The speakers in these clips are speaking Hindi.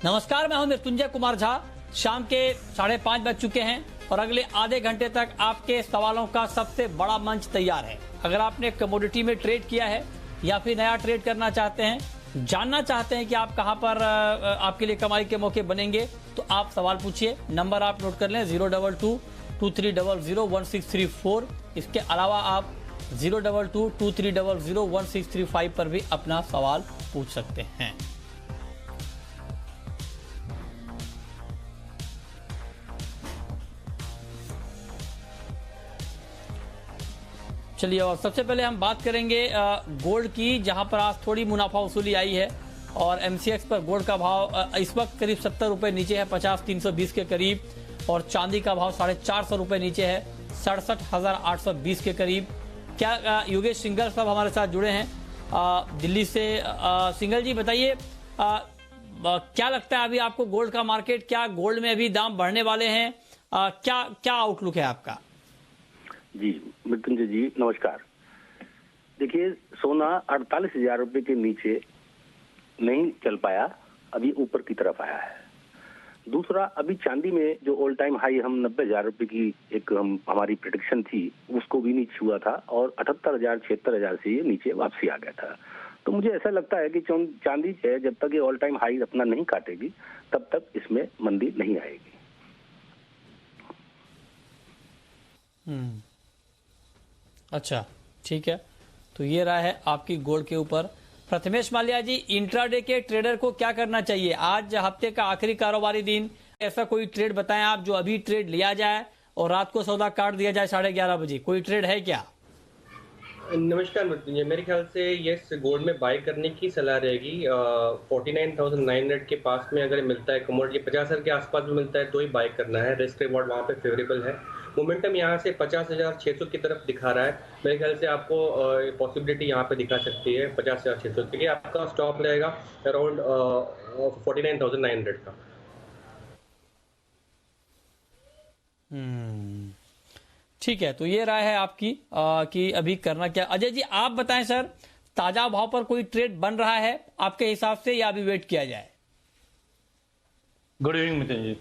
नमस्कार, मैं हूं मृत्युंजय कुमार झा। शाम के 5:30 बज चुके हैं और अगले आधे घंटे तक आपके सवालों का सबसे बड़ा मंच तैयार है। अगर आपने कमोडिटी में ट्रेड किया है या फिर नया ट्रेड करना चाहते हैं, जानना चाहते हैं कि आप कहां पर आपके लिए कमाई के मौके बनेंगे, तो आप सवाल पूछिए। नंबर आप नोट कर लें 022-2300-1634। इसके अलावा आप 022-2300-1635 पर भी अपना सवाल पूछ सकते हैं। चलिए, और सबसे पहले हम बात करेंगे गोल्ड की, जहां पर आज थोड़ी मुनाफा वसूली आई है और एमसीएक्स पर गोल्ड का भाव इस वक्त करीब 70 रुपए नीचे है, 50,320 के करीब, और चांदी का भाव 450 रुपए नीचे है, 67,820 के करीब। क्या योगेश सिंघल साहब हमारे साथ जुड़े हैं दिल्ली से। सिंघल जी, बताइए क्या लगता है अभी आपको गोल्ड का मार्केट, क्या गोल्ड में अभी दाम बढ़ने वाले हैं? क्या आउटलुक है आपका? जी मृत्युंजय जी, नमस्कार। देखिए, सोना 48,000 रुपए के नीचे नहीं चल पाया, अभी ऊपर की तरफ आया है। दूसरा, अभी चांदी में जो ऑल टाइम हाई हम 90,000 रुपए की हमारी प्रेडिक्शन थी, उसको भी नहीं छुआ था और 78,000 76,000 से ये नीचे वापसी आ गया था। तो मुझे ऐसा लगता है कि चांदी है, जब तक ये ऑल टाइम हाई अपना नहीं काटेगी तब तक इसमें मंदी नहीं आएगी। अच्छा, ठीक है। तो ये रहा है आपकी गोल्ड के ऊपर। प्रथमेश माल्या जी, इंट्राडे के ट्रेडर को क्या करना चाहिए? आज हफ्ते का आखिरी कारोबारी दिन, ऐसा कोई ट्रेड बताएं आप जो अभी ट्रेड लिया जाए और रात को सौदा काट दिया जाए 11:30 बजे। कोई ट्रेड है क्या? नमस्कार मृत्युंजय, मेरे ख्याल से ये गोल्ड में बाय करने की सलाह रहेगी। 49,900 के पास में अगर मिलता है, कमोडिटी 50,000 के आसपास में मिलता है तो ही बाय करना है। रिस्क रिवॉर्ड वहाँ पे फेवरेबल है। मोमेंटम यहाँ से 50,600 की तरफ दिखा रहा है। मेरे ख्याल से आपको पॉसिबिलिटी यहाँ पे दिखा सकती है 50,600 की। आपका स्टॉप रहेगा अराउंड 49,900 का। ठीक है, तो ये राय है आपकी कि अभी करना क्या। अजय जी, आप बताएं सर, ताजा भाव पर कोई ट्रेड बन रहा है आपके हिसाब से या अभी वेट किया जाए? गुड इवनिंग मिथुन जी।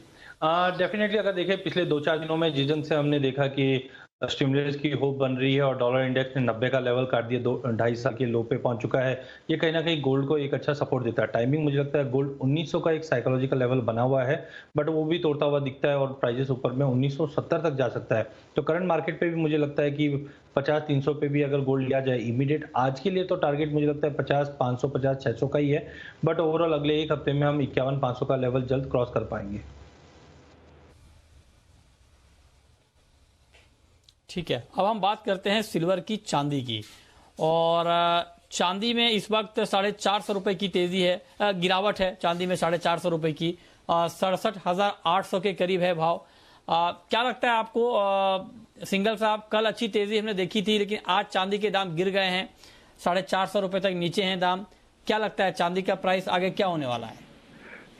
डेफिनेटली अगर देखें पिछले 2-4 दिनों में जिस ढंग से हमने देखा कि स्टिमुलस की होप बन रही है और डॉलर इंडेक्स ने 90 का लेवल काट दिया, 2-2.5 साल के लो पे पहुंच चुका है। ये कहीं ना कहीं गोल्ड को एक अच्छा सपोर्ट देता है। टाइमिंग मुझे लगता है गोल्ड 1900 का एक साइकोलॉजिकल लेवल बना हुआ है, बट वो भी तोड़ता हुआ दिखता है और प्राइजेस ऊपर में 1970 तक जा सकता है। तो करंट मार्केट पे भी मुझे लगता है कि 50-300 पे भी अगर गोल्ड लिया जाए इमीडिएट, आज के लिए तो टारगेट मुझे लगता है 50-500, 50-600 का ही है, बट ओवरऑल अगले एक हफ्ते में हम 51-500 का लेवल जल्द क्रॉस कर पाएंगे। ठीक है, अब हम बात करते हैं सिल्वर की, चांदी की। और चांदी में इस वक्त 450 रुपए की तेजी है, गिरावट है चांदी में 450 रुपए की, 67,800 के करीब है भाव। क्या लगता है आपको सिंघल साहब? कल अच्छी तेजी हमने देखी थी, लेकिन आज चांदी के दाम गिर गए हैं, 450 रुपए तक नीचे हैं दाम। क्या लगता है चांदी का प्राइस आगे क्या होने वाला है?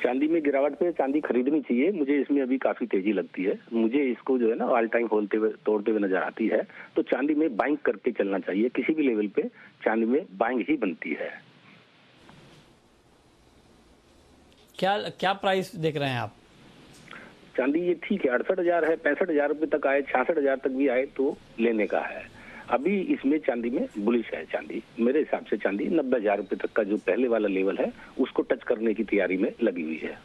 चांदी में गिरावट पे चांदी खरीदनी चाहिए। मुझे इसमें अभी काफी तेजी लगती है। मुझे इसको जो है ना ऑल टाइम तोड़ते हुए नजर आती है। तो चांदी में बाइंग करके चलना चाहिए। किसी भी लेवल पे चांदी में बाइंग ही बनती है। क्या प्राइस देख रहे हैं आप? चांदी ये ठीक है, 68,000 है, 65,000 रुपए तक आए, 66,000 तक भी आए तो लेने का है। अभी इसमें चांदी में बुलिश है। चांदी मेरे हिसाब से चांदी 90,000 रुपए तक का जो पहले वाला लेवल है उसको टच करने की तैयारी में लगी हुई है।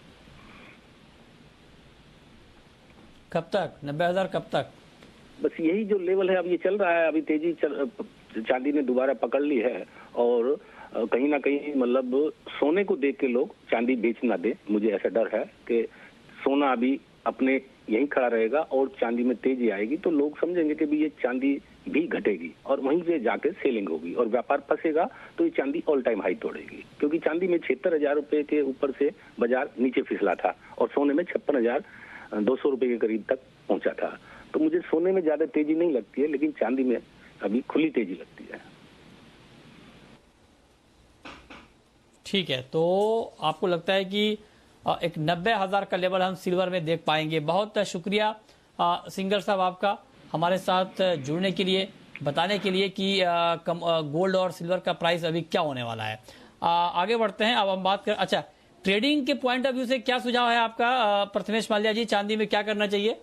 कब तक 90,000? कब तक? बस यही जो लेवल है अब ये चल रहा है। अभी तेजी चांदी ने दोबारा पकड़ ली है और कहीं ना कहीं मतलब सोने को देख के लोग चांदी बेच ना दे। मुझे ऐसा डर है कि सोना अभी अपने यहीं खड़ा रहेगा और चांदी में तेजी आएगी तो लोग समझेंगे कि भी ये चांदी भी घटेगी और वहीं से जाके सेलिंग होगी और व्यापार फंसेगा तो ये चांदी ऑल टाइम हाई तोड़ेगी। क्योंकि चांदी में 76,000 रुपए के ऊपर से बाजार नीचे फिसला था और सोने में 56,200 रुपए के करीब तक पहुंचा था। तो मुझे सोने में ज्यादा तेजी नहीं लगती है, लेकिन चांदी में अभी खुली तेजी लगती है। ठीक है, तो आपको लगता है कि एक 90,000 का लेवल हम सिल्वर में देख पाएंगे। बहुत शुक्रिया सिंघल साहब आपका हमारे साथ जुड़ने के लिए, बताने के लिए कि गोल्ड और सिल्वर का प्राइस अभी क्या होने वाला है। आगे बढ़ते हैं। अब हम बात कर, अच्छा, ट्रेडिंग के पॉइंट ऑफ व्यू से क्या सुझाव है आपका प्रथमेश माल्या जी, चांदी में क्या करना चाहिए?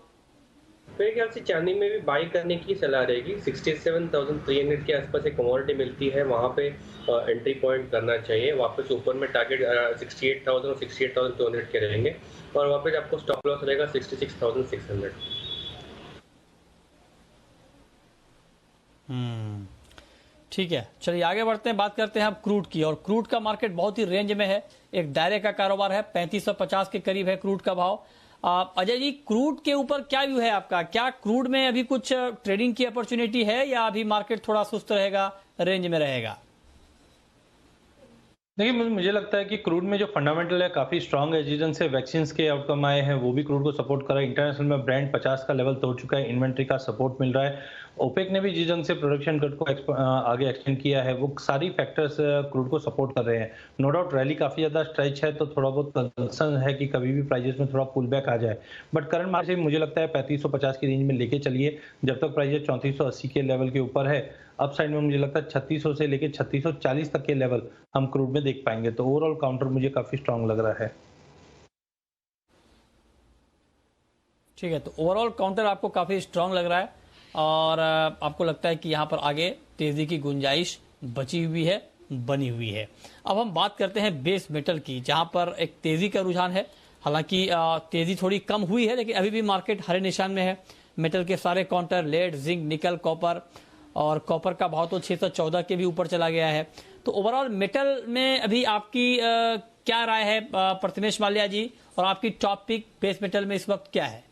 मेरे ख्याल से चांदी में भी बाई करने की सलाह रहेगी। 67,300 के आसपास एक कमोडिटी मिलती है, वहां पे एंट्री पॉइंट करना चाहिए। वापस ऊपर में टारगेट 68,000 और 68,200 के रहेंगे, और वापस आपको स्टॉप लॉस रहेगा 66,600। ठीक है, चलिए आगे बढ़ते हैं, बात करते हैं अब क्रूड की। और क्रूड का मार्केट बहुत ही रेंज में है, एक दायरे का कारोबार है, 3550 के करीब है क्रूड का भाव। अजय जी, क्रूड के ऊपर क्या व्यू है आपका? क्या क्रूड में अभी कुछ ट्रेडिंग की अपॉर्चुनिटी है या अभी मार्केट थोड़ा सुस्त रहेगा, रेंज में रहेगा? देखिए, मुझे लगता है कि क्रूड में जो फंडामेंटल है काफी स्ट्रांग है। जिस से वैक्सीन के आउटकम आए हैं वो भी क्रूड को सपोर्ट कर रहा है। इंटरनेशनल में ब्रांड 50 का लेवल तोड़ चुका है, इन्वेंट्री का सपोर्ट मिल रहा है। ओपेक ने भी जिस ढंग से प्रोडक्शन कट को आगे एक्सटेंड किया है, वो सारी फैक्टर्स क्रूड को सपोर्ट कर रहे हैं। नो डाउट रैली काफी ज्यादा स्ट्रेच है, तो थोड़ा बहुत कंसर्न है कि कभी भी प्राइजेस में थोड़ा पुल बैक आ जाए। बट करंट मार्केट मुझे लगता है 3550 की रेंज में लेके चलिए। जब तक प्राइजेस 3480 के लेवल के ऊपर है, अप साइड में मुझे लगता है 3600 से लेके 3640 तक के लेवल हम क्रूड में देख पाएंगे। तो ओवरऑल काउंटर मुझे काफी स्ट्रांग लग रहा है। ठीक है, तो ओवरऑल काउंटर आपको काफी स्ट्रांग लग रहा है और आपको लगता है कि यहाँ पर आगे तेजी की गुंजाइश बची हुई है, बनी हुई है। अब हम बात करते हैं बेस मेटल की, जहां पर एक तेजी का रुझान है। हालांकि तेजी थोड़ी कम हुई है, लेकिन अभी भी मार्केट हरे निशान में है। मेटल के सारे काउंटर, लेड, जिंक, निकल, कॉपर, और कॉपर का भाव तो 614 के भी ऊपर चला गया है। तो ओवरऑल मेटल में अभी आपकी क्या राय है प्रथमेश माल्या जी, और आपकी टॉप पिक बेस मेटल में इस वक्त क्या है?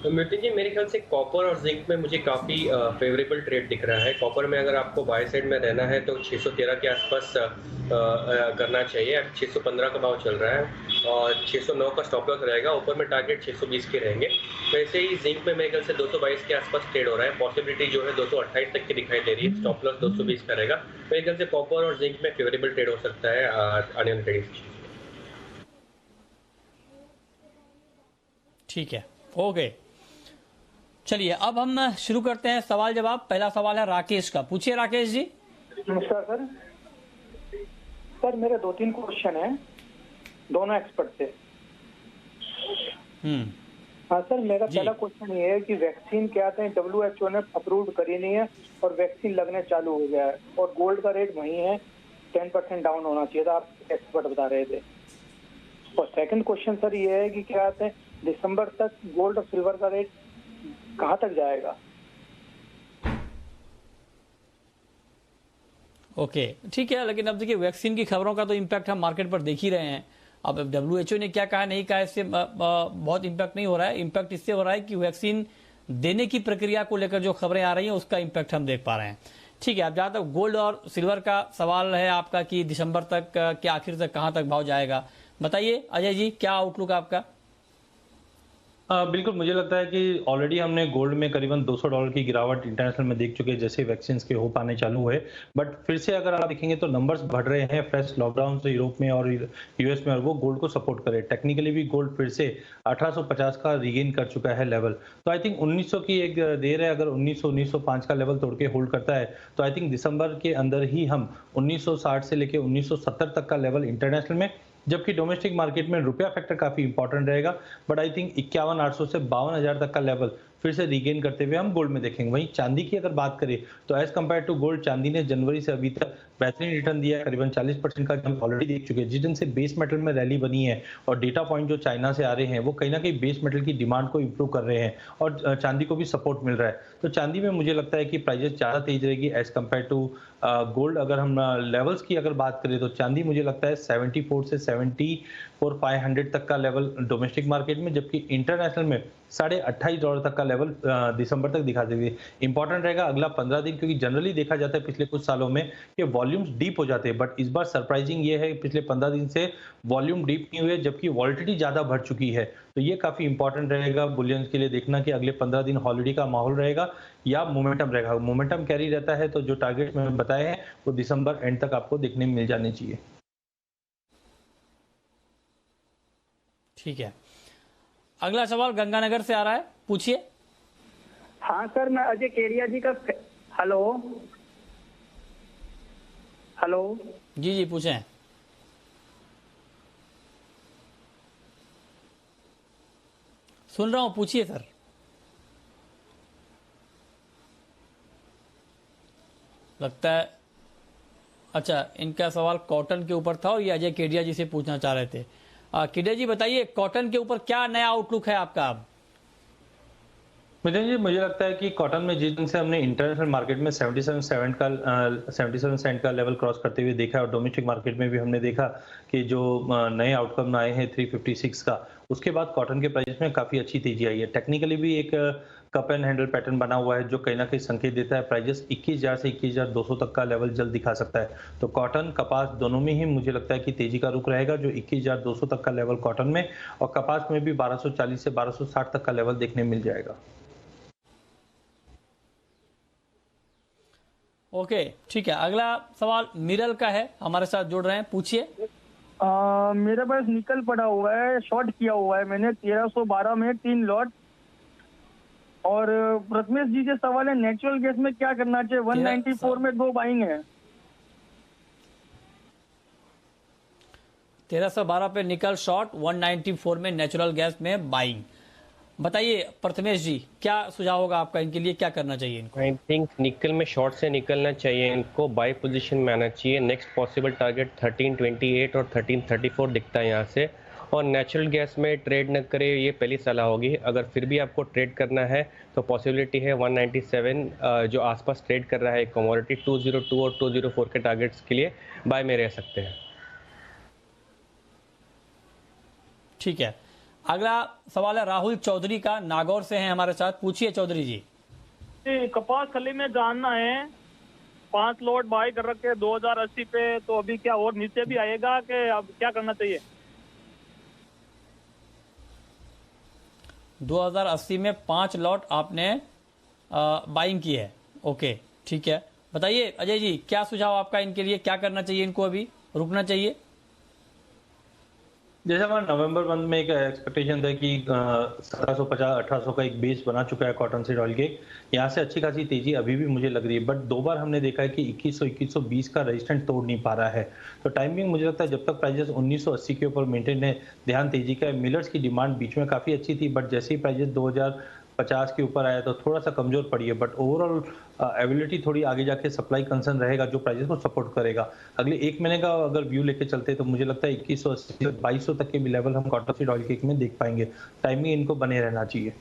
तो मितिन जी, मेरे ख्याल से कॉपर और जिंक में मुझे काफ़ी फेवरेबल ट्रेड दिख रहा है। कॉपर में अगर आपको बाय साइड में रहना है तो 613 के आसपास करना चाहिए। अब 615 का भाव चल रहा है और 609 का स्टॉप लॉस रहेगा। ऊपर में टारगेट 620 के रहेंगे। वैसे ही जिंक में मेरे ख्याल से 222 के आसपास ट्रेड हो रहा है। पॉसिबिलिटी जो है 228 तक की दिखाई दे रही है। स्टॉप लॉस 220 का रहेगा। मेरे ख्याल से कॉपर और जिंक में फेवरेबल ट्रेड हो सकता है आने वाले ट्रेडिंग। ठीक है, ओके, चलिए अब हम शुरू करते हैं सवाल जवाब। पहला सवाल है राकेश का, पूछिए राकेश जी। नमस्कार सर। सर मेरे 2-3 क्वेश्चन हैं, दोनों एक्सपर्ट से। हाँ सर, मेरा पहला क्वेश्चन ये है कि वैक्सीन क्या आते हैं, WHO ने अप्रूव करी नहीं है और वैक्सीन लगने चालू हो गया है, और गोल्ड का रेट वही है, 10% डाउन होना चाहिए था, आप एक्सपर्ट बता रहे थे। और सेकंड क्वेश्चन सर ये है कि क्या आते हैं दिसंबर तक गोल्ड और सिल्वर का रेट कहाँ तक जाएगा? ओके, ठीक है, लेकिन अब देखिए वैक्सीन की खबरों का तो इम्पैक्ट हम मार्केट पर देख ही रहे हैं। अब WHO ने क्या कहा नहीं कहा, इससे बहुत इम्पैक्ट नहीं हो रहा है। इम्पैक्ट इससे हो रहा है कि वैक्सीन देने की प्रक्रिया को लेकर जो खबरें आ रही हैं उसका इम्पैक्ट हम देख पा रहे हैं। ठीक है, अब जहां तक गोल्ड और सिल्वर का सवाल है आपका कि दिसंबर तक के आखिर तक कहां तक भाव जाएगा, बताइए अजय जी, क्या आउटलुक आपका? बिल्कुल, मुझे लगता है कि ऑलरेडी हमने गोल्ड में करीबन $200 की गिरावट इंटरनेशनल में देख चुके हैं जैसे वैक्सीन के होप आने चालू हुए। बट फिर से अगर आप देखेंगे तो नंबर्स बढ़ रहे हैं फ्रेश लॉकडाउन से यूरोप में और यूएस में, और वो गोल्ड को सपोर्ट करे। टेक्निकली भी गोल्ड फिर से 1850 का रिगेन कर चुका है लेवल। तो आई थिंक 1900 की एक देर है। अगर 1905 का लेवल तोड़ के होल्ड करता है तो आई थिंक दिसंबर के अंदर ही हम 1960 से लेकर 1970 तक का लेवल इंटरनेशनल में, जबकि डोमेस्टिक मार्केट में रुपया फैक्टर काफी इंपॉर्टेंट रहेगा। बट आई थिंक 51,800 से 52,000 तक का लेवल फिर से रिगेन करते हुए हम गोल्ड में देखेंगे। वहीं चांदी की अगर बात करें तो एज कंपेयर टू गोल्ड, चांदी ने जनवरी से अभी तक बेहतरीन रिटर्न दिया है, करीबन 40% का हम ऑलरेडी देख चुके हैं। जिस दिन से बेस मेटल में रैली बनी है और डेटा पॉइंट जो चाइना से आ रहे हैं वो कहीं ना कहीं बेस मेटल की डिमांड को इंप्रूव कर रहे हैं और चांदी को भी सपोर्ट मिल रहा है। तो चांदी में मुझे लगता है कि प्राइजेस ज्यादा तेज रहेगी एज कंपेयर टू गोल्ड। अगर हम लेवल्स की अगर बात करें तो चांदी मुझे लगता है 74 से 74,500 तक का लेवल डोमेस्टिक मार्केट में, जबकि इंटरनेशनल में $28.5 तक का लेवल दिसंबर तक दिखा देगी। इंपॉर्टेंट रहेगा अगला 15 दिन, क्योंकि जनरली देखा जाता है पिछले कुछ सालों में कि वॉल्यूम्स डीप हो जाते हैं। बट इस बार सरप्राइजिंग ये है पिछले 15 दिन से वॉल्यूम डीप नहीं हुए, जबकि वॉलिटिलिटी ज्यादा बढ़ चुकी है। तो ये काफी इंपॉर्टेंट रहेगा बुलियंस के लिए देखना कि अगले 15 दिन हॉलिडे का माहौल रहेगा या मोमेंटम रहेगा। मोमेंटम कैरी रहता है तो जो टारगेट मैंने बताए हैं वो दिसंबर एंड तक आपको देखने में मिल जाने चाहिए। ठीक है, अगला सवाल गंगानगर से आ रहा है, पूछिए। हाँ सर, मैं अजय केरिया जी का हेलो हेलो जी जी पूछें। सुन रहा हूं, पूछिए सर। लगता है अच्छा, इनका सवाल कॉटन के ऊपर था और ये अजय केडिया जी से पूछना चाह रहे थे। केडिया जी बताइए, कॉटन के ऊपर क्या नया आउटलुक है आपका अब? मिथुन जी, मुझे लगता है कि कॉटन में जिस दिन से हमने इंटरनेशनल मार्केट में 77 सेंट का लेवल क्रॉस करते हुए देखा और डोमेस्टिक मार्केट में भी हमने देखा कि जो नए आउटकम आए हैं 356 का, उसके बाद कॉटन के प्राइस में काफी अच्छी तेजी आई है। टेक्निकली भी एक कप एंड हैंडल पैटर्न बना हुआ है जो कहीं ना कहीं संकेत देता है प्राइजेस 21,000 से 21,200 तक का लेवल जल्द दिखा सकता है। तो कॉटन कपास दोनों में ही मुझे लगता है कि तेजी का रुख रहेगा, जो 21,200 तक का लेवल कॉटन में और कपास में भी 1240 से 1260 तक का लेवल देखने मिल जाएगा। ओके, ठीक है। अगला सवाल मिरल का है, हमारे साथ जुड़ रहे हैं, पूछिए। मेरे पास निकल पड़ा हुआ है, शॉर्ट किया हुआ है मैंने 1312 में 3 लॉट। और प्रथमेश जी से सवाल है, नेचुरल गैस में क्या करना चाहिए? 194 में 2 बाइंग है। 1312 पे निकल शॉर्ट, 194 में नेचुरल गैस में बाइंग। बताइए प्रथमेश जी, क्या सुझाव होगा आपका, इनके लिए क्या करना चाहिए इनको? आई थिंक निकल में शॉर्ट से निकलना चाहिए, इनको बाय पोजीशन में आना चाहिए। नेक्स्ट पॉसिबल टारगेट 1328 और 1334 दिखता है यहाँ से। और नेचुरल गैस में ट्रेड न करे, ये पहली सलाह होगी। अगर फिर भी आपको ट्रेड करना है तो पॉसिबिलिटी है 197 जो आसपास ट्रेड कर रहा है कमोडिटी, 202 और 204 के टारगेट्स के लिए बाय में रह सकते हैं। ठीक है। अगला सवाल है राहुल चौधरी का, नागौर से हैं हमारे साथ, पूछिए चौधरी जी। कपास खली में जानना है, 5 लॉट बाय कर रखे 2080 पे, तो अभी क्या और नीचे भी आएगा कि अब क्या करना चाहिए? 2080 में 5 लॉट आपने बाइंग की है। ओके, ठीक है। बताइए अजय जी, क्या सुझाव आपका इनके लिए, क्या करना चाहिए इनको, अभी रुकना चाहिए? जैसे हमारा नवंबर मंथ में एक एक्सपेक्टेशन था कि 1750-1800 का एक बेस बना चुका है कॉटन सीड ऑयल के, यहाँ से अच्छी खासी तेजी अभी भी मुझे लग रही है। बट 2 बार हमने देखा है कि 2100-2120 का रेजिस्टेंस तोड़ नहीं पा रहा है। तो टाइमिंग मुझे लगता है जब तक प्राइजेस 1980 के ऊपर मेंटेन है, ध्यान तेजी का है। मिलर्स की डिमांड बीच में काफी अच्छी थी, बट जैसे ही प्राइजेस 2050 के ऊपर आया तो थोड़ा सा कमजोर पड़ी है। बट ओवरऑल अवेलेबिलिटी थोड़ी आगे जाके सप्लाई कंसर्न रहेगा जो प्राइजेस को सपोर्ट करेगा। अगले 1 महीने का अगर व्यू लेके चलते तो मुझे लगता है 2180 से 2200 तक के भी लेवल हम कॉटन सीड ऑयल केक में देख पाएंगे। टाइमिंग इनको बने रहना चाहिए।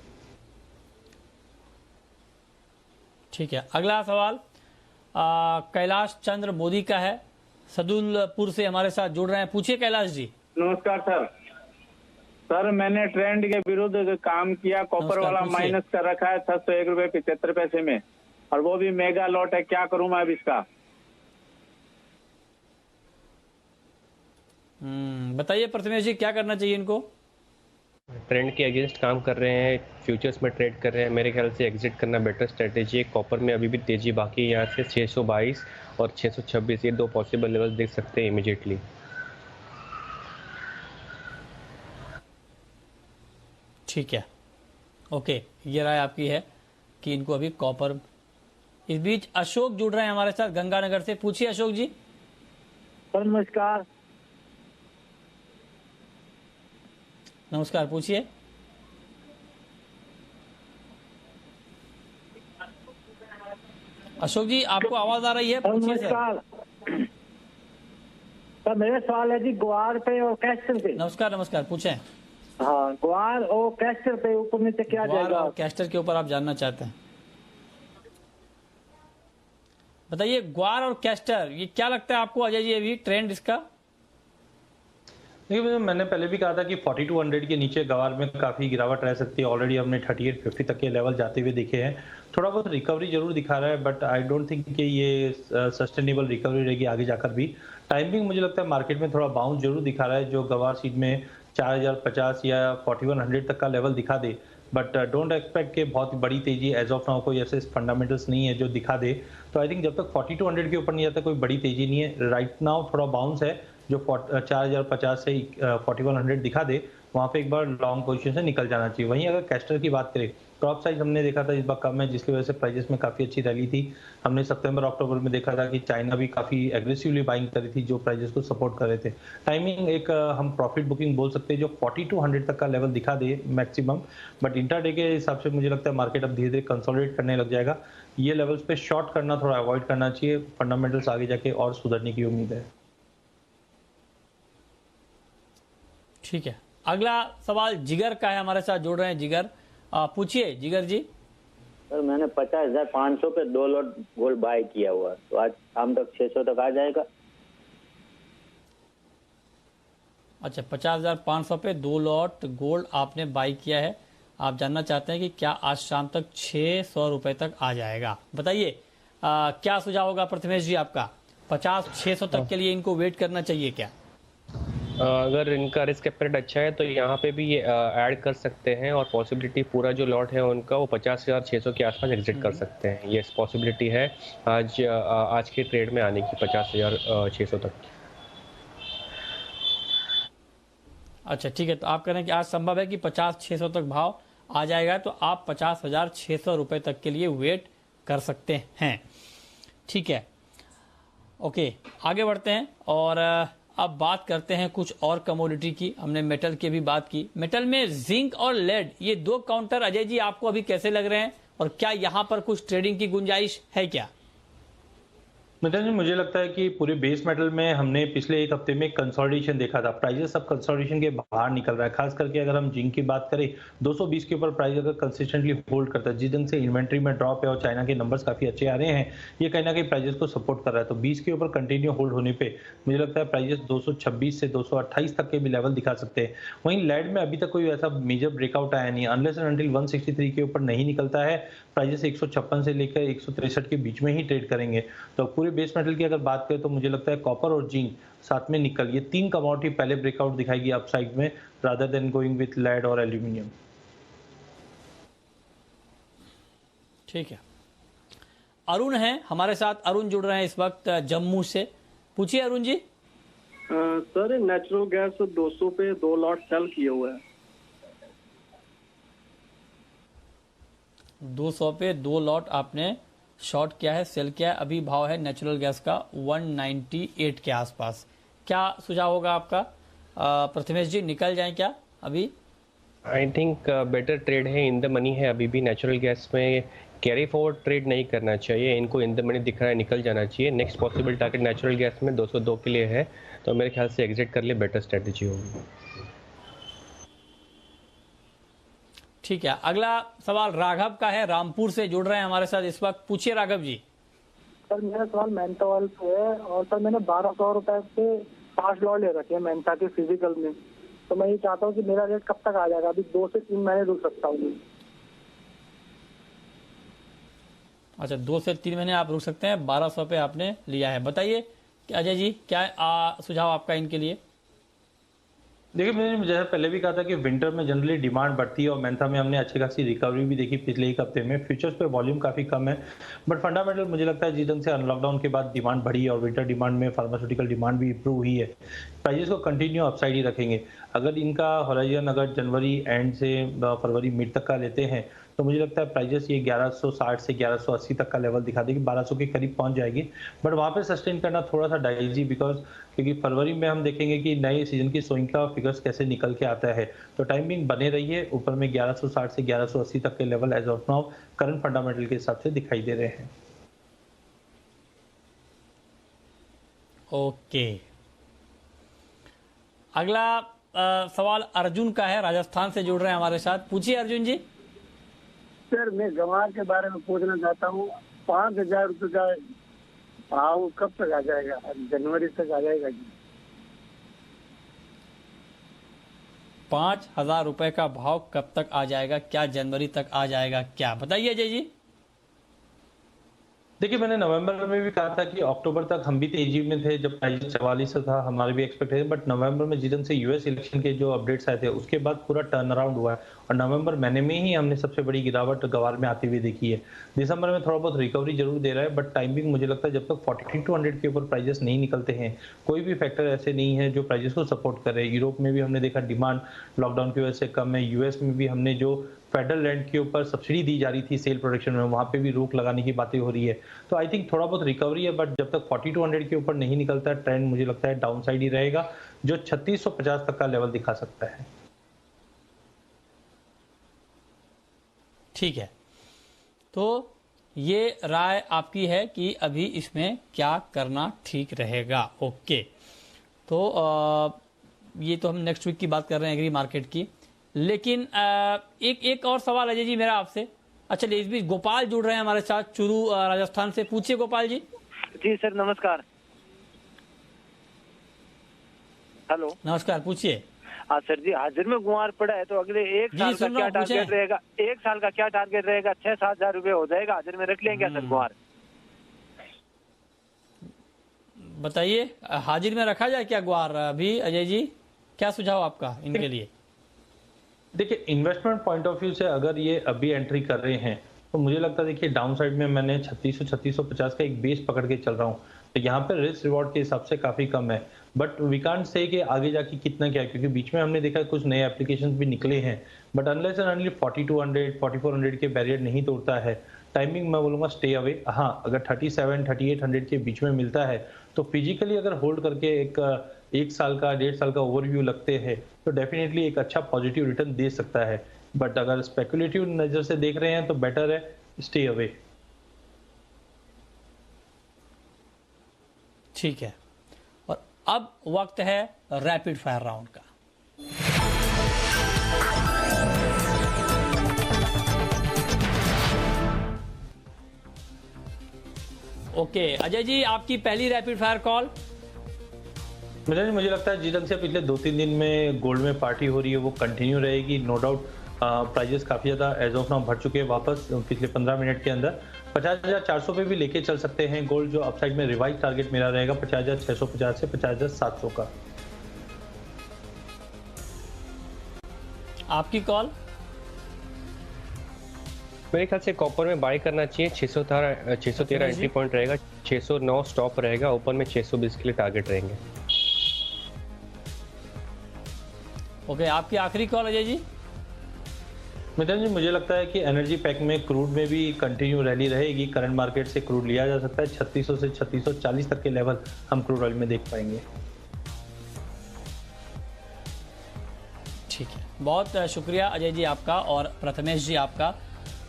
ठीक है। अगला सवाल कैलाश चंद्र मोदी का है, सदुलपुर से हमारे साथ जुड़ रहे हैं, पूछिए कैलाश जी। नमस्कार सर। सर मैंने ट्रेंड के विरुद्ध काम किया, कॉपर वाला माइनस कर रखा है 601 रुपए 75 पैसे में, और वो भी मेगा लॉट है। क्या करूं मैं अब इसका? बताइए प्रथमेश जी, क्या करना चाहिए इनको? ट्रेंड के अगेंस्ट काम कर रहे हैं, फ्यूचर्स में ट्रेड कर रहे हैं, मेरे ख्याल से एग्जिट करना बेटर स्ट्रेटेजी है। कॉपर में अभी भी तेजी बाकी है, यहाँ से 622 और 626 ये 2 पॉसिबल लेवल देख सकते हैं इमीडिएटली। ठीक है, ओके, ये राय आपकी है कि इनको अभी कॉपर। इस बीच अशोक जुड़ रहे हैं हमारे साथ गंगानगर से, पूछिए अशोक जी। सर नमस्कार। नमस्कार, पूछिए। अशोक जी, आपको आवाज आ रही है, पूछिए सर। नमस्कार सर, मेरा सवाल है जी ग्वार पे और कैस्टर पे। नमस्कार नमस्कार, पूछें। हाँ, ग्वार और कैस्टर पे ऊपर नीचे क्या ग्वार जाएगा? और कैस्टर के ऊपर आप जानना चाहते हैं, बताइए। ग्वार और कैस्टर, ये क्या लगता है आपको अजय जी अभी ट्रेंड इसका? देखिए मैंने पहले भी कहा था कि 4200 के नीचे गवार में काफी गिरावट रह सकती है। ऑलरेडी हमने 3850 तक के लेवल जाते हुए देखे हैं। थोड़ा बहुत रिकवरी जरूर दिखा रहा है, बट आई डोंट थिंक कि ये सस्टेनेबल रिकवरी रहेगी आगे जाकर भी। टाइमिंग मुझे लगता है मार्केट में थोड़ा बाउंस जरूर दिखा रहा है, जो गवार सीट में 4050 या 4100 तक का लेवल दिखा दे। बट डोंट एक्सपेक्ट कि बहुत बड़ी तेजी एज ऑफ नाउ कोई ऐसे फंडामेंटल्स नहीं है जो दिखा दे। तो आई थिंक जब तक 4200 के ऊपर नहीं जाता कोई बड़ी तेजी नहीं है। राइट नाउ थोड़ा बाउंस है, जो 4050 से 4100 दिखा दे, वहां पे एक बार लॉन्ग पोजीशन से निकल जाना चाहिए। वहीं अगर कैस्टर की बात करें क्रॉप साइज हमने देखा था इस बार कम है, जिसकी वजह से प्राइजेस में काफी अच्छी रैली थी। हमने सितंबर अक्टूबर में देखा था कि चाइना भी काफी एग्रेसिवली बाइंग कर रही थी, जो प्राइजेस को सपोर्ट कर रहे थे। टाइमिंग एक हम प्रॉफिट बुकिंग बोल सकते हैं जो 4200 तक का लेवल दिखा दे मैक्सिमम, बट इंट्राडे के हिसाब से मुझे लगता है मार्केट अब धीरे धीरे कंसोलिडेट करने लग जाएगा। ये लेवल्स पे शॉर्ट करना थोड़ा अवॉइड करना चाहिए, फंडामेंटल्स आगे जाके और सुधरने की उम्मीद है। ठीक है, अगला सवाल जिगर का है, हमारे साथ जुड़ रहे हैं जिगर। पूछिए जिगर जी। सर मैंने 50,500 पे 2 लॉट गोल्ड बाय किया हुआ, तो आज शाम तक 600 तक आ जाएगा। अच्छा, 50,500 पे 2 लॉट गोल्ड आपने बाई किया है। आप जानना चाहते हैं कि क्या आज शाम तक 600 रुपए तक आ जाएगा? बताइए क्या सुझाव होगा प्रथमेश जी आपका? 50-600 तक के लिए इनको वेट करना चाहिए क्या? अगर इनका रिस्क एपेटाइट अच्छा है तो यहाँ पे भी ये ऐड कर सकते हैं, और पॉसिबिलिटी पूरा जो लॉट है उनका वो 50,600 के आसपास एग्जिट कर सकते हैं। ये पॉसिबिलिटी है आज के ट्रेड में आने की 50,600 तक। अच्छा ठीक है, तो आप कह रहे हैं कि आज संभव है कि 50-600 तक भाव आ जाएगा, तो आप 50,600 रुपए तक के लिए वेट कर सकते हैं। ठीक है, ओके, आगे बढ़ते हैं और अब बात करते हैं कुछ और कमोडिटी की। हमने मेटल की भी बात की। मेटल में जिंक और लेड, ये 2 काउंटर अजय जी आपको अभी कैसे लग रहे हैं, और क्या यहां पर कुछ ट्रेडिंग की गुंजाइश है क्या? मिथुन जी, मुझे लगता है कि पूरे बेस मेटल में हमने पिछले एक हफ्ते में कंसोलिडेशन देखा था। प्राइजेस सब कंसोलिडेशन के बाहर निकल रहा है। खास करके अगर हम जिंक की बात करें, 220 के ऊपर प्राइस अगर कंसिस्टेंटली होल्ड करता है, जिस दिन से इन्वेंट्री में ड्रॉप है और चाइना के नंबर्स काफी अच्छे आ रहे हैं, ये कहीं ना कहीं प्राइजेस को सपोर्ट कर रहा है। तो 20 के ऊपर कंटिन्यू होल्ड होने पे मुझे लगता है प्राइजेस 226 से 228 तक के भी लेवल दिखा सकते हैं। वहीं लेड में अभी तक कोई ऐसा मेजर ब्रेकआउट आया नहीं, अनलेस एंड अनटिल 163 के ऊपर नहीं निकलता है। प्राइजेस 156 से लेकर 163 के बीच में ही ट्रेड करेंगे। तो पूरे बेस मेटल की अगर बात करें तो मुझे लगता है कॉपर और जिंक साथ में निकल, ये 3 कमोडिटी पहले ब्रेकआउट दिखाएगी अपसाइड में, rather than going with lead और एल्यूमिनियम। ठीक है, अरुण है हमारे साथ। अरुण जुड़ रहे हैं इस वक्त जम्मू से। पूछिए Arun ji. Sir natural gas 200 पे 2 लॉट सेल किए हुए हैं। 200 पे 2 लॉट आपने शॉर्ट किया है, सेल किया है। अभी भाव है नेचुरल गैस का 198 के आसपास। क्या सुझाव होगा आपका प्रथमेश जी, निकल जाएं क्या अभी? आई थिंक बेटर ट्रेड है, इन द मनी है अभी भी नेचुरल गैस में। कैरी फॉरवर्ड ट्रेड नहीं करना चाहिए, इनको इन द मनी दिख रहा है, निकल जाना चाहिए। Next possible target natural gas में 202 के लिए है, तो मेरे ख्याल से एग्जिट कर ले बेटर स्ट्रेटेजी होगी। ठीक है, अगला सवाल राघव का है, रामपुर से जुड़ रहे हैं हमारे साथ इस वक्त। पूछिए राघव जी। सर मेरा सवाल मेंथा ऑयल पे है, और सर मैंने 1200 रुपए से 5 लॉट ले रखे हैं मेंथा के फिजिकल में। तो मैं ये चाहता हूँ कि मेरा रेट कब तक आ जाएगा? अभी 2 से 3 महीने रुक सकता हूँ। अच्छा, 2 से 3 महीने आप रुक सकते हैं। 1200 पे आपने लिया है। बताइए अजय जी, क्या सुझाव आपका इनके लिए? देखिए, मैंने जैसे पहले भी कहा था कि विंटर में जनरली डिमांड बढ़ती है और मेंथा में हमने अच्छी खासी रिकवरी भी देखी पिछले एक हफ्ते में। फ्यूचर्स पे वॉल्यूम काफी कम है, बट फंडामेंटल मुझे लगता है जिस ढंग से अनलॉकडाउन के बाद डिमांड बढ़ी है और विंटर डिमांड में फार्मास्यूटिकल डिमांड भी इंप्रूव हुई है, प्राइजेस को कंटिन्यू अपसाइड ही रखेंगे। अगर इनका होराइजन अगर जनवरी एंड से फरवरी मिड तक का लेते हैं तो मुझे लगता है प्राइजेस ये 1160 से 1180 तक का लेवल दिखा देगी, 1200 के करीब पहुंच जाएगी। बट वहां पे सस्टेन करना थोड़ा सा डाइजी, बिकॉज क्योंकि फरवरी में हम देखेंगे कि नए सीजन की सोइंग का फिगर्स कैसे निकल के आता है। तो टाइमिंग बने रही है ऊपर में 1160 से 1180 तक के level as of now current fundamental के हिसाब से दिखाई दे रहे हैं। ओके, अगला सवाल अर्जुन का है, राजस्थान से जुड़ रहे हैं हमारे साथ। पूछिए अर्जुन जी। सर मैं गंवार के बारे में पूछना चाहता हूँ, 5,000 रुपये का भाव कब तक आ जाएगा? जनवरी तक आ जाएगा जी? 5,000 रुपए का भाव कब तक आ जाएगा? क्या जनवरी तक आ जाएगा क्या? बताइए अजय जी। देखिए, मैंने नवंबर में भी कहा था कि अक्टूबर तक हम भी तेजी में थे जब प्राइस 44 था, हमारे भी एक्सपेक्टेशन। बट नवंबर में जिस दिन से यूएस इलेक्शन के जो अपडेट्स आए थे उसके बाद पूरा टर्न अराउंड हुआ है और नवंबर महीने में ही हमने सबसे बड़ी गिरावट गवार में आती हुई देखी है। दिसंबर में थोड़ा बहुत रिकवरी जरूर दे रहा है, बट टाइमिंग मुझे लगता है जब तक 4200 के ऊपर प्राइजेस नहीं निकलते हैं, कोई भी फैक्टर ऐसे नहीं है जो प्राइजेस को सपोर्ट करे। यूरोप में भी हमने देखा डिमांड लॉकडाउन की वजह से कम है, यूएस में भी हमने जो फेडरल लैंड के ऊपर सब्सिडी दी जा रही थी सेल प्रोडक्शन में, वहां पे भी रोक लगाने की बातें हो रही है। तो आई थिंक थोड़ा बहुत रिकवरी है, बट जब तक 4200 के ऊपर नहीं निकलता है ट्रेंड मुझे लगता है डाउन साइड ही रहेगा, जो 3650 तक का लेवल दिखा सकता है। ठीक है, तो ये राय आपकी है कि अभी इसमें क्या करना ठीक रहेगा। ओके, तो ये तो हम नेक्स्ट वीक की बात कर रहे हैं एग्री मार्केट की, लेकिन एक और सवाल अजय जी मेरा आपसे। अच्छा, इस बीच गोपाल जुड़ रहे हैं हमारे साथ चूरू राजस्थान से। पूछिए गोपाल जी। जी सर नमस्कार। हेलो नमस्कार, पूछिए। हाँ सर जी, हाजिर में गुआर पड़ा है तो अगले एक साल का क्या टारगेट रहेगा? एक साल का क्या टारगेट रहेगा? 6-7 हजार रुपए हो जाएगा, हाजिर में रख लेंगे सर गुआर? बताइए, हाजिर में रखा जाए क्या गुआर अभी? अजय जी, क्या सुझाव आपका इनके लिए? देखिए, इन्वेस्टमेंट पॉइंट ऑफ व्यू से अगर ये अभी एंट्री कर रहे हैं तो मुझे लगता है, देखिए डाउन साइड में मैंने 3600-3650 का एक बेस पकड़ के चल रहा हूँ, तो यहाँ पे रिस्क रिवॉर्ड के हिसाब से काफी कम है। बट वी कांट से कि आगे जाके कितना क्या है, क्योंकि बीच में हमने देखा कुछ नए एप्लीकेशंस भी निकले हैं, बट अनलेस एंड अनली 4200 4400 के बैरियर नहीं तोड़ता है, टाइमिंग मैं बोलूंगा स्टे अवे। हाँ, अगर 37-3800 के बीच में मिलता है तो फिजिकली अगर होल्ड करके एक साल का 1.5 साल का ओवरव्यू लगते हैं तो डेफिनेटली एक अच्छा पॉजिटिव रिटर्न दे सकता है। बट अगर स्पेकुलेटिव नजर से देख रहे हैं तो बेटर है स्टे अवे। ठीक है, और अब वक्त है रैपिड फायर राउंड का। ओके, अजय जी आपकी पहली रैपिड फायर कॉल। मुझे लगता है जिस ढंग से पिछले 2-3 दिन में गोल्ड में पार्टी हो रही है वो कंटिन्यू रहेगी। नो डाउट प्राइजेस काफी ज्यादा एज ऑफ नाउ बढ़ चुके हैं वापस पिछले 15 मिनट के अंदर। 50,400 पे भी लेके चल सकते हैं गोल्ड, जो अपसाइड में रिवाइज टारगेट मेरा रहेगा 50,650 से 50,700 का। आपकी कॉल? मेरे ख्याल से कॉपर में बाय करना चाहिए। 613 एंट्री पॉइंट रहेगा, 609 स्टॉप रहेगा, ओपन में 620 के लिए टारगेट रहेंगे। ओके, आपकी आखिरी कॉल अजय जी। मिथुन जी, मुझे लगता है कि एनर्जी पैक में क्रूड में भी कंटिन्यू रैली रहेगी। करंट मार्केट से क्रूड लिया जा सकता है, 3600 से 3640 तक के लेवल हम क्रूड ऑयल में देख पाएंगे। ठीक है, बहुत शुक्रिया अजय जी आपका और प्रथमेश जी आपका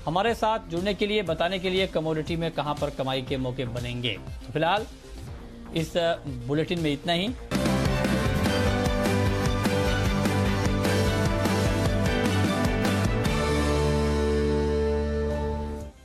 हमारे साथ जुड़ने के लिए, बताने के लिए कमोडिटी में कहां पर कमाई के मौके बनेंगे। तो फिलहाल इस बुलेटिन में इतना ही।